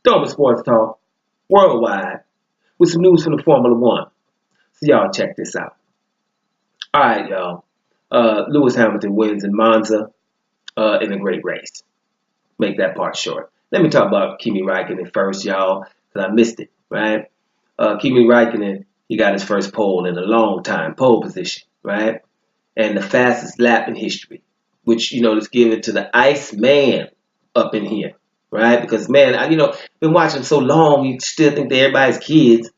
Dover Sports Talk worldwide with some news from the Formula One. So y'all check this out. All right, y'all. Lewis Hamilton wins in Monza in a great race. Make that part short. Let me talk about Kimi Raikkonen first, y'all, because I missed it, right? Kimi Raikkonen, he got his first pole in a long time, pole position, right? And the fastest lap in history, which, let's give it to the Iceman up in here, right? Because, man, been watching so long, you still think they're everybody's kids.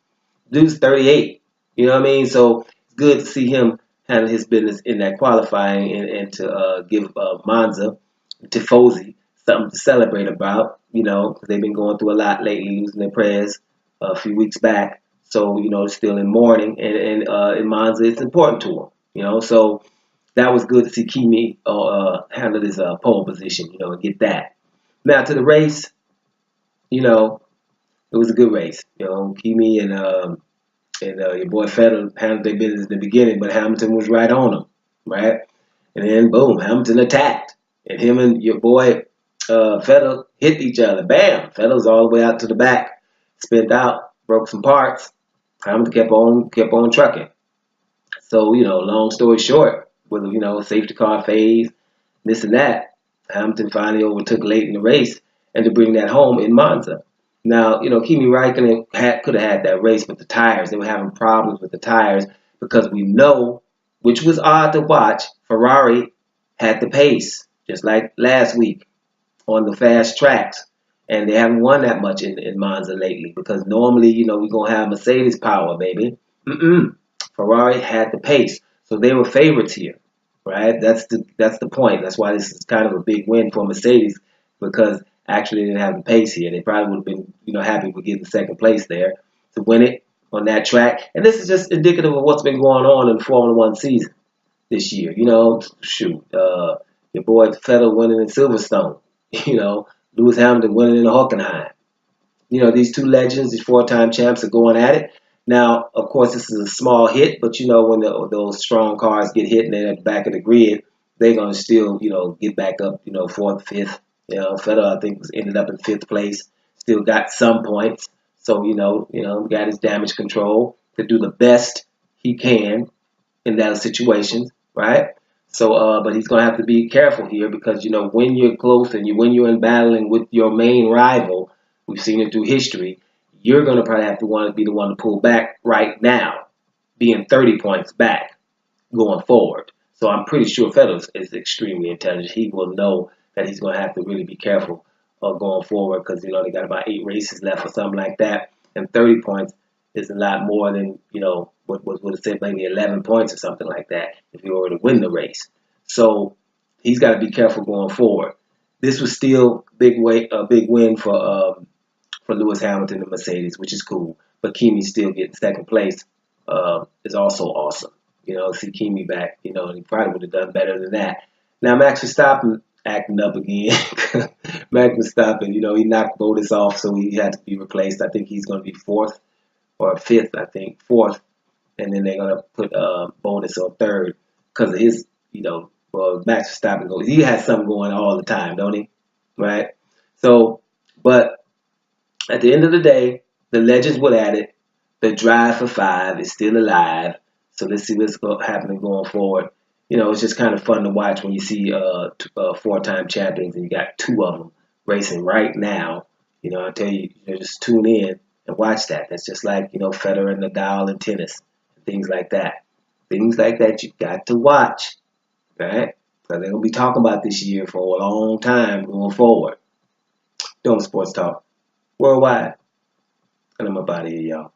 Dude's 38, you know what I mean? So it's good to see him handle his business in that qualifying and to give Monza, Tifosi, something to celebrate about, because they've been going through a lot lately, losing their prayers a few weeks back. So, still in mourning, and in Monza, it's important to them, So that was good to see Kimi handle his pole position, and get that. Now to the race, it was a good race. Kimi and your boy Vettel handled their business in the beginning, but Hamilton was right on them, right? And then boom, Hamilton attacked, and him and your boy Vettel hit each other. Bam! Vettel's all the way out to the back, spent out, broke some parts. Hamilton kept on trucking. So long story short, with safety car phase, this and that, Hamilton finally overtook late in the race, and to bring that home in Monza. Now, Kimi Raikkonen could have had that race, but the tires, they were having problems with the tires because we know, which was odd to watch, Ferrari had the pace, just like last week on the fast tracks. And they haven't won that much in Monza lately because normally, we're going to have Mercedes power, baby. Ferrari had the pace. So they were favorites here, right? That's the point. That's why this is kind of a big win for Mercedes because actually they didn't have the pace here. They probably would have been, happy with getting second place there to win it on that track. And this is just indicative of what's been going on in the Formula One season this year. Your boy Vettel winning in Silverstone. Lewis Hamilton winning in the Hockenheim. These two legends, these four-time champs are going at it. Now, of course, this is a small hit, but when those strong cars get hit and they're at the back of the grid, they're going to still, get back up, fourth, fifth. Vettel, I think, ended up in fifth place. Still got some points. So, got his damage control to do the best he can in that situation, right? So, but he's going to have to be careful here because, when you're close and when you're in battling with your main rival, we've seen it through history, you're going to probably have to want to be the one to pull back right now, being 30 points back going forward. So I'm pretty sure Vettel is extremely intelligent. He will know that he's going to have to really be careful going forward because, they got about 8 races left or something like that. And 30 points is a lot more than, what would have said maybe 11 points or something like that if he were to win the race. So he's got to be careful going forward. This was still a big win for Lewis Hamilton and Mercedes, which is cool. But Kimi still getting second place is also awesome. See Kimi back, and he probably would have done better than that. Now Max Verstappen acting up again. Max Verstappen, he knocked Bottas off, so he had to be replaced. I think he's going to be fourth or fifth, fourth. And then they're going to put Bottas on third because of his, Max Verstappen he has something going all the time, don't he? Right? So, but at the end of the day, the legends were at it. The drive for 5 is still alive. So let's see what's happening going forward. It's just kind of fun to watch when you see 4-time champions and you got 2 of them racing right now. I tell you, just tune in and watch that. That's just like, Federer and Nadal in tennis, things like that. Things like that you got to watch, right? Because they're going to be talking about this year for a long time going forward. Doing Sports Talk worldwide. And I'm about here, y'all.